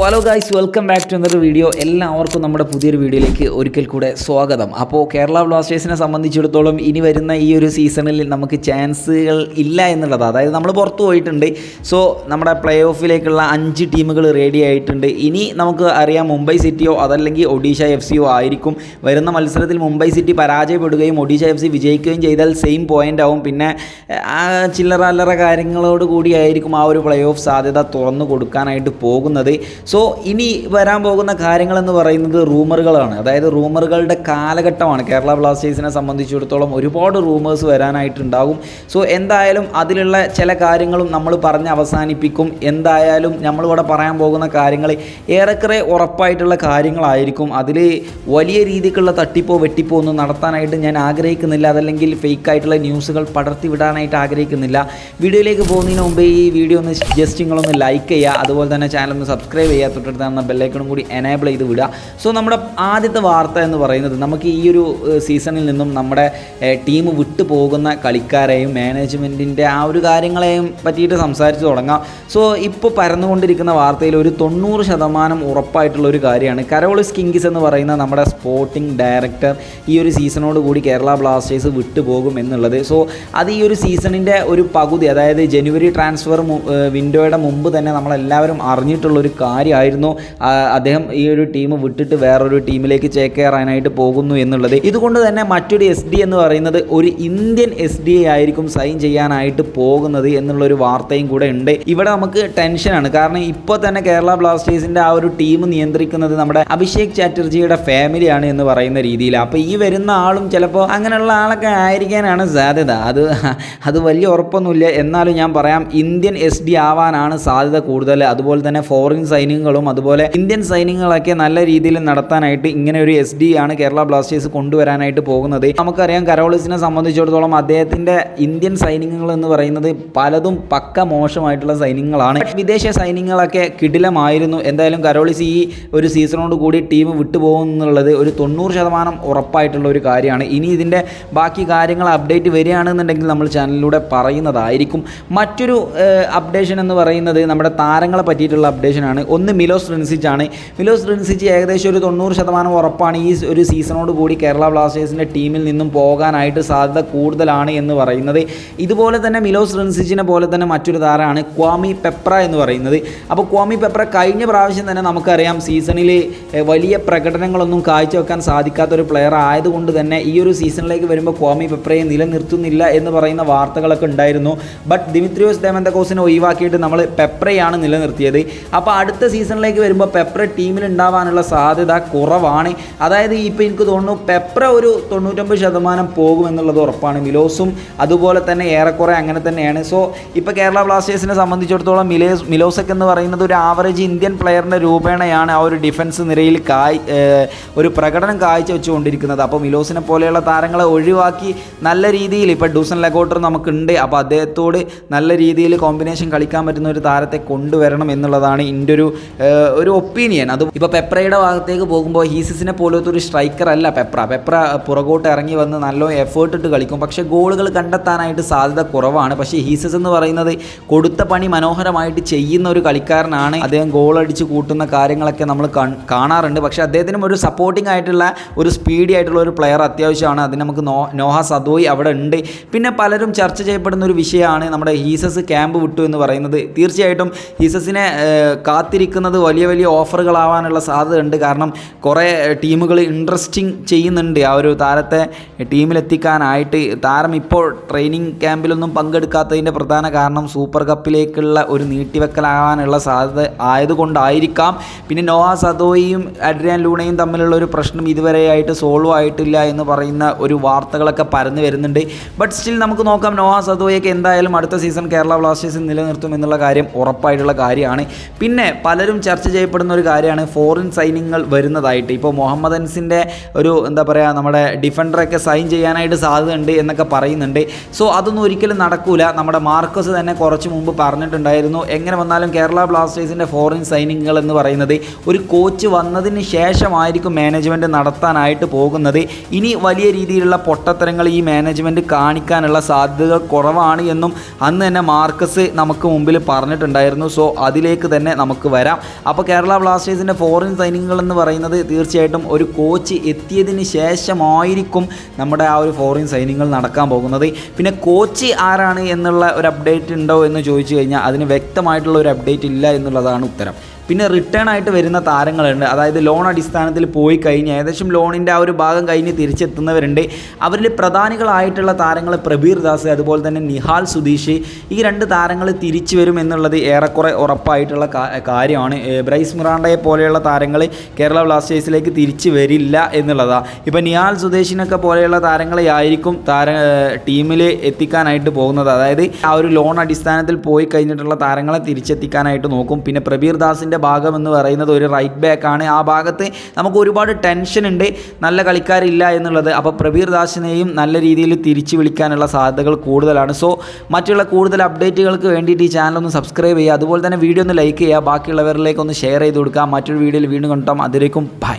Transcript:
Hello guys, welcome back to another video. എല്ലാവർക്കും നമ്മുടെ പുതിയൊരു വീഡിയോയിലേക്ക് ഒരിക്കൽ കൂടെ സ്വാഗതം. അപ്പോൾ കേരള ബ്ലാസ്റ്റേഴ്സിനെ സംബന്ധിച്ചിടത്തോളം ഇനി വരുന്ന ഈ ഒരു സീസണിൽ നമുക്ക് ചാൻസുകൾ ഇല്ല എന്നുള്ളത്, അതായത് നമ്മൾ പുറത്തു പോയിട്ടുണ്ട്. സോ നമ്മുടെ പ്ലേ ഓഫിലേക്കുള്ള 5 ടീമുകൾ റെഡി ആയിട്ടുണ്ട്. ഇനി നമുക്ക് അറിയാം മുംബൈ സിറ്റിയോ അതല്ലെങ്കിൽ ഒഡീഷ FC ആയിരിക്കും. വരുന്ന മത്സരത്തിൽ മുംബൈ സിറ്റി പരാജയപ്പെടുകയും ഒഡീഷ FC വിജയിക്കുകയും ചെയ്താൽ സെയിം പോയിൻ്റ് ആവും. പിന്നെ ആ ചില്ലറ കാര്യങ്ങളോട് കൂടിയായിരിക്കും ആ ഒരു പ്ലേ ഓഫ് സാധ്യത തുറന്നു കൊടുക്കാനായിട്ട് പോകുന്നത്. സോ ഇനി വരാൻ പോകുന്ന കാര്യങ്ങളെന്ന് പറയുന്നത് റൂമറുകളാണ്. അതായത് റൂമറുകളുടെ കാലഘട്ടമാണ്. കേരള ബ്ലാസ്റ്റേഴ്സിനെ സംബന്ധിച്ചിടത്തോളം ഒരുപാട് റൂമേഴ്സ് വരാനായിട്ടുണ്ടാകും. സോ എന്തായാലും അതിലുള്ള ചില കാര്യങ്ങളും നമ്മൾ പറഞ്ഞ് അവസാനിപ്പിക്കും. എന്തായാലും നമ്മളിവിടെ പറയാൻ പോകുന്ന കാര്യങ്ങൾ ഏറെക്കുറെ ഉറപ്പായിട്ടുള്ള കാര്യങ്ങളായിരിക്കും. അതിൽ വലിയ രീതിക്കുള്ള തട്ടിപ്പോ വെട്ടിപ്പോ ഒന്നും നടത്താനായിട്ട് ഞാൻ ആഗ്രഹിക്കുന്നില്ല. അതല്ലെങ്കിൽ ഫേക്കായിട്ടുള്ള ന്യൂസുകൾ പടർത്തി വിടാനായിട്ട് ആഗ്രഹിക്കുന്നില്ല. വീഡിയോയിലേക്ക് പോകുന്നതിന് മുമ്പ് ഈ വീഡിയോ ഒന്ന് ജസ്റ്റ് നിങ്ങളൊന്ന് ലൈക്ക് ചെയ്യുക, അതുപോലെ തന്നെ ചാനൽ ഒന്ന് സബ്സ്ക്രൈബ് ചെയ്യുക, തൊട്ടടുത്ത് ബെല്ലൈക്കണും കൂടി എനേബിൾ ചെയ്ത് വിടുക. സോ നമ്മുടെ ആദ്യത്തെ വാർത്ത എന്ന് പറയുന്നത്, നമുക്ക് ഈ ഒരു സീസണിൽ നിന്നും നമ്മുടെ ടീം വിട്ടു പോകുന്ന കളിക്കാരെയും മാനേജ്മെൻറ്റിൻ്റെ ആ ഒരു കാര്യങ്ങളെയും പറ്റിയിട്ട് സംസാരിച്ച് തുടങ്ങാം. സോ ഇപ്പോൾ പരന്നുകൊണ്ടിരിക്കുന്ന വാർത്തയിൽ ഒരു 90% ഉറപ്പായിട്ടുള്ളൊരു കാര്യമാണ്, കരോളിസ് കിങ്കിസ് എന്ന് പറയുന്ന നമ്മുടെ സ്പോർട്ടിംഗ് ഡയറക്ടർ ഈ ഒരു സീസണോട് കൂടി കേരള ബ്ലാസ്റ്റേഴ്സ് വിട്ടുപോകും എന്നുള്ളത്. സോ അത് ഈ ഒരു സീസണിൻ്റെ ഒരു പകുതി, അതായത് ജനുവരി ട്രാൻസ്ഫർ വിൻഡോയുടെ മുമ്പ് തന്നെ നമ്മളെല്ലാവരും അറിഞ്ഞിട്ടുള്ളൊരു കാര്യമായിരുന്നു അദ്ദേഹം ഈ ഒരു ടീം വിട്ടിട്ട് വേറൊരു ടീമിലേക്ക് ചേക്കേറാനായിട്ട് പോകുന്നു എന്നുള്ളത്. ഇതുകൊണ്ട് തന്നെ മറ്റൊരു SD എന്ന് പറയുന്നത് ഒരു ഇന്ത്യൻ SD ആയിരിക്കും സൈൻ ചെയ്യാനായിട്ട് പോകുന്നത് എന്നുള്ളൊരു വാർത്തയും കൂടെ ഉണ്ട്. ഇവിടെ നമുക്ക് ടെൻഷനാണ്, കാരണം ഇപ്പോൾ തന്നെ കേരള ബ്ലാസ്റ്റേഴ്സിൻ്റെ ആ ഒരു ടീം നിയന്ത്രിക്കുന്നത് നമ്മുടെ അഭിഷേക് ചാറ്റർജിയുടെ ഫാമിലിയാണ് എന്ന് പറയുന്ന രീതിയിൽ. അപ്പോൾ ഈ വരുന്ന ആളും ചിലപ്പോൾ അങ്ങനെയുള്ള ആളൊക്കെ ആയിരിക്കാനാണ് സാധ്യത. അത് വലിയ ഉറപ്പൊന്നുമില്ല. എന്നാലും ഞാൻ പറയാം, ഇന്ത്യൻ SD ആവാനാണ് സാധ്യത കൂടുതൽ. അതുപോലെ തന്നെ ഫോറിൻ സൈനിങ്ങുകളും അതുപോലെ ഇന്ത്യൻ സൈനിങ്ങളൊക്കെ നല്ല രീതിയിൽ നടത്താനായിട്ട് ഇങ്ങനെ ഒരു SD ആണ് കേരള ബ്ലാസ്റ്റേഴ്സ് കൊണ്ടുവരാനായിട്ട് പോകുന്നത്. നമുക്കറിയാം കരോളിസിനെ സംബന്ധിച്ചിടത്തോളം അദ്ദേഹത്തിൻ്റെ ഇന്ത്യൻ സൈനികങ്ങൾ എന്ന് പറയുന്നത് പലതും പക്ക മോശമായിട്ടുള്ള സൈനികങ്ങളാണ്. വിദേശ സൈനികങ്ങളൊക്കെ കിടിലമായിരുന്നു. എന്തായാലും കരോളിസ് ഈ ഒരു സീസണോട് കൂടി ടീം വിട്ടുപോകും എന്നുള്ളത് ഒരു 90% ഉറപ്പായിട്ടുള്ള ഒരു കാര്യമാണ്. ഇനി ഇതിൻ്റെ ബാക്കി കാര്യങ്ങൾ അപ്ഡേറ്റ് വരികയാണെന്നുണ്ടെങ്കിൽ നമ്മൾ ചാനലിലൂടെ പറയുന്നതായിരിക്കും. മറ്റൊരു അപ്ഡേഷൻ എന്ന് പറയുന്നത് നമ്മുടെ താരങ്ങളെ പറ്റിയിട്ടുള്ള അപ്ഡേഷനാണ്. ഒന്ന് മിലോസ് റിൻസിച്ച് ആണ്. മിലോസ് റിൻസിച്ച് ഏകദേശം ഒരു 90% ഉറപ്പാണ് ഈ ഒരു സീസണോട് കൂടി കേരള ബ്ലാസ്റ്റേഴ്സിൻ്റെ ടീമിൽ നിന്നും പോകാനായിട്ട് സാധ്യത കൂടുതലാണ് എന്ന് പറയുന്നത്. ഇതുപോലെ തന്നെ മിലോസ് റിൻസിച്ചിനെ പോലെ തന്നെ മറ്റൊരു താരമാണ് ക്വാമി പെപ്ര എന്ന് പറയുന്നത്. അപ്പോൾ ക്വാമി പെപ്ര കഴിഞ്ഞ പ്രാവശ്യം തന്നെ നമുക്കറിയാം സീസണിൽ വലിയ പ്രകടനങ്ങളൊന്നും കാഴ്ചവെക്കാൻ സാധിക്കാത്തൊരു പ്ലെയർ ആയതുകൊണ്ട് തന്നെ ഈ ഒരു സീസണിലേക്ക് വരുമ്പോൾ ക്വാമി പെപ്രയെ നിലനിർത്തുന്നില്ല എന്ന് പറയുന്ന വാർത്തകളൊക്കെ ഉണ്ടായിരുന്നു. ബട്ട് ദിമിത്രിയോസ് ദേമന്തക്കോസിനെ ഒഴിവാക്കിയിട്ട് നമ്മൾ പെപ്രയാണ് നിലനിർത്തിയത്. അപ്പോൾ അടുത്ത സീസണിലേക്ക് വരുമ്പോൾ പെപ്ര ടീമിൽ ഉണ്ടാവാനുള്ള സാധ്യത കുറവാണ്. അതായത് ഇപ്പോൾ എനിക്ക് തോന്നുന്നു പെപ്ര ഒരു 99% പോകുമെന്നുള്ളത് ഉറപ്പാണ്. മിലോസും അതുപോലെ തന്നെ ഏറെക്കുറെ അങ്ങനെ തന്നെയാണ്. സോ ഇപ്പോൾ കേരള ബ്ലാസ്റ്റേഴ്സിനെ സംബന്ധിച്ചിടത്തോളം മിലോസൊക്കെ എന്ന് പറയുന്നത് ഒരു ആവറേജ് ഇന്ത്യൻ പ്ലെയറിൻ്റെ രൂപേണയാണ് ആ ഒരു ഡിഫൻസ് നിരയിൽ ഒരു പ്രകടനം കാഴ്ച വെച്ചുകൊണ്ടിരിക്കുന്നത്. അപ്പോൾ മിലോസിനെ പോലെയുള്ള താരങ്ങളെ ഒഴിവാക്കി നല്ല രീതിയിൽ ഇപ്പോൾ ഡൂസൻ ലഗോട്ടർ നമുക്കുണ്ട്. അപ്പോൾ അദ്ദേഹത്തോട് നല്ല രീതിയിൽ കോമ്പിനേഷൻ കളിക്കാൻ പറ്റുന്ന ഒരു താരത്തെ കൊണ്ടുവരണം എന്നുള്ളതാണ് എൻ്റെ ഒരു ഒപ്പീനിയൻ. അത് ഇപ്പോൾ പെപ്രയുടെ ഭാഗത്തേക്ക് പോകുമ്പോൾ ഹീസസിനെ പോലത്തെ ഒരു സ്ട്രൈക്കർ അല്ല പെപ്ര പുറകോട്ട് ഇറങ്ങി വന്ന് നല്ല എഫേർട്ട് ഇട്ട് കളിക്കും, പക്ഷേ ഗോളുകൾ കണ്ടെത്താനായിട്ട് സാധ്യത കുറവാണ്. പക്ഷേ ഹീസസ് എന്ന് പറയുന്നത് കൊടുത്ത പണി മനോഹരമായിട്ട് ചെയ്യുന്ന ഒരു കളിക്കാരനാണ്. അദ്ദേഹം ഗോളടിച്ച് കൂട്ടുന്ന കാര്യങ്ങളൊക്കെ നമ്മൾ കാണാറുണ്ട്. പക്ഷേ അദ്ദേഹത്തിനും ഒരു സപ്പോർട്ടിംഗ് ആയിട്ടുള്ള ഒരു സ്പീഡി ആയിട്ടുള്ള ഒരു പ്ലെയർ അത്യാവശ്യമാണ്. അതിന് നമുക്ക് നോഹ സദോയി അവിടെ ഉണ്ട്. പിന്നെ പലരും ചർച്ച ചെയ്യപ്പെടുന്ന ഒരു വിഷയമാണ് നമ്മുടെ ഹീസസ് ക്യാമ്പ് വിട്ടു എന്ന് പറയുന്നത്. തീർച്ചയായിട്ടും ഹീസസിനെ കാത്തിരിക്കുന്നത് വലിയ ഓഫറുകളാവാനുള്ള സാധ്യത ഉണ്ട്. കാരണം കുറേ ടീമുകൾ ഇൻട്രസ്റ്റിംഗ് ചെയ്യുന്നുണ്ട് ആ ഒരു താരത്തെ ടീമിലെത്തിക്കാനായിട്ട്. താരം ഇപ്പോൾ ട്രെയിനിങ് ക്യാമ്പിലൊന്നും പങ്കെടുക്കാത്തതിൻ്റെ പ്രധാന കാരണം സൂപ്പർ കപ്പിലേക്കുള്ള ഒരു നീട്ടിവെക്കലാകാനുള്ള സാധ്യത ആയതുകൊണ്ടായിരിക്കാം. പിന്നെ നോഹ സദോയിയും അഡ്രിയാൻ ലൂണയും തമ്മിലുള്ള ഒരു പ്രശ്നം ഇതുവരെയായിട്ട് സോൾവ് ആയിട്ടില്ല എന്ന് പറയുന്ന ഒരു വാർത്തകളൊക്കെ പരന്നു വരുന്നുണ്ട്. ബട്ട് സ്റ്റിൽ നമുക്ക് നോക്കാം, നോഹ സദോയൊക്കെ എന്തായാലും അടുത്ത സീസൺ കേരള ബ്ലാസ്റ്റേഴ്സിൽ നിലനിർത്തും എന്നുള്ള കാര്യം ഉറപ്പായിട്ടുള്ള കാര്യമാണ്. പിന്നെ പലരും ചർച്ച ചെയ്യപ്പെടുന്ന ഒരു കാര്യമാണ് ഫോറിൻ സൈനിങ്ങൾ വരുന്നതായിട്ട്. ഇപ്പോൾ മുഹമ്മദ് അൻസിൻ്റെ ഒരു നമ്മുടെ ഡിഫൻഡറൊക്കെ സൈൻ ചെയ്യാനായിട്ട് സാധ്യതയുണ്ട് എന്നൊക്കെ പറയുന്നുണ്ട്. സോ അതൊന്നും ഒരിക്കലും നടക്കൂല. നമ്മുടെ മാർക്കസ് തന്നെ കുറച്ച് മുമ്പ് പറഞ്ഞിട്ടുണ്ടായിരുന്നു, എങ്ങനെ വന്നാലും കേരള ബ്ലാസ്റ്റേഴ്സിൻ്റെ ഫോറിൻ സൈനിങ്ങൾ എന്ന് പറയുന്നത് ഒരു കോച്ച് വന്നതിന് ശേഷമായിരിക്കും മാനേജ്മെൻറ്റ് നടത്താനായിട്ട് പോകുന്നത്. ഇനി വലിയ രീതിയിലുള്ള പൊട്ടത്തരങ്ങൾ ഈ മാനേജ്മെൻറ്റ് കാണിക്കാനുള്ള സാധ്യത കുറവാണ് എന്നും അന്ന് തന്നെ മാർക്കസ് നമുക്ക് മുമ്പിൽ പറഞ്ഞിട്ടുണ്ടായിരുന്നു. സോ അതിലേക്ക് തന്നെ നമുക്ക് വരാം. പറയാം. അപ്പോൾ കേരള ബ്ലാസ്റ്റേഴ്സിൻ്റെ ഫോറിൻ സൈനിങ്ങുകൾ എന്ന് പറയുന്നത് തീർച്ചയായിട്ടും ഒരു കോച്ച് എത്തിയതിന് ശേഷമായിരിക്കും നമ്മുടെ ആ ഒരു ഫോറിൻ സൈനിങ്ങൾ നടക്കാൻ പോകുന്നത്. പിന്നെ കോച്ച് ആരാണ് എന്നുള്ള ഒരു അപ്ഡേറ്റ് ഉണ്ടോ എന്ന് ചോദിച്ചു കഴിഞ്ഞാൽ അതിന് വ്യക്തമായിട്ടുള്ള ഒരു അപ്ഡേറ്റ് ഇല്ല എന്നുള്ളതാണ് ഉത്തരം. പിന്നെ റിട്ടേൺ ആയിട്ട് വരുന്ന താരങ്ങളുണ്ട്, അതായത് ലോൺ അടിസ്ഥാനത്തിൽ പോയി കഴിഞ്ഞ് ഏകദേശം ലോണിൻ്റെ ആ ഒരു ഭാഗം കഴിഞ്ഞ് തിരിച്ചെത്തുന്നവരുണ്ട്. അവരിൽ പ്രധാനികളായിട്ടുള്ള താരങ്ങൾ പ്രബീർ ദാസ്, അതുപോലെ തന്നെ നിഹാൽ സുധീഷ്, ഈ 2 താരങ്ങൾ തിരിച്ചു വരും എന്നുള്ളത് ഏറെക്കുറെ ഉറപ്പായിട്ടുള്ള കാര്യമാണ്. ബ്രൈസ് മിറാണ്ടയെ പോലെയുള്ള താരങ്ങൾ കേരള ബ്ലാസ്റ്റേഴ്സിലേക്ക് തിരിച്ചു വരില്ല എന്നുള്ളതാണ്. ഇപ്പോൾ നിഹാൽ സുധീഷിനൊക്കെ പോലെയുള്ള താരങ്ങളെ ആയിരിക്കും ടീമിൽ എത്തിക്കാനായിട്ട് പോകുന്നത്. അതായത് ആ ഒരു ലോൺ അടിസ്ഥാനത്തിൽ പോയി കഴിഞ്ഞിട്ടുള്ള താരങ്ങളെ തിരിച്ചെത്തിക്കാനായിട്ട് നോക്കും. പിന്നെ പ്രബീർ ദാസിൻ്റെ ഭാഗം എന്ന് പറയുന്നത് ഒരു റൈറ്റ് ബാക്ക് ആണ്. ആ ഭാഗത്ത് നമുക്ക് ഒരുപാട് ടെൻഷൻ ഉണ്ട്, നല്ല കളിക്കാരില്ല എന്നുള്ളത്. അപ്പോൾ പ്രബീർ ദാസിനെയും നല്ല രീതിയിൽ തിരിച്ചു വിളിക്കാനുള്ള സാധ്യതകൾ കൂടുതലാണ്. സോ മറ്റുള്ള കൂടുതൽ അപ്ഡേറ്റുകൾക്ക് വേണ്ടിയിട്ട് ഈ ചാനൽ ഒന്ന് സബ്സ്ക്രൈബ് ചെയ്യുക, അതുപോലെ തന്നെ വീഡിയോ ഒന്ന് ലൈക്ക് ചെയ്യുക, ബാക്കിയുള്ളവരിലേക്ക് ഒന്ന് ഷെയർ ചെയ്ത് കൊടുക്കുക. മറ്റൊരു വീഡിയോയിൽ വീണ്ടും കണ്ടാം. അതിലേക്കും ബൈ.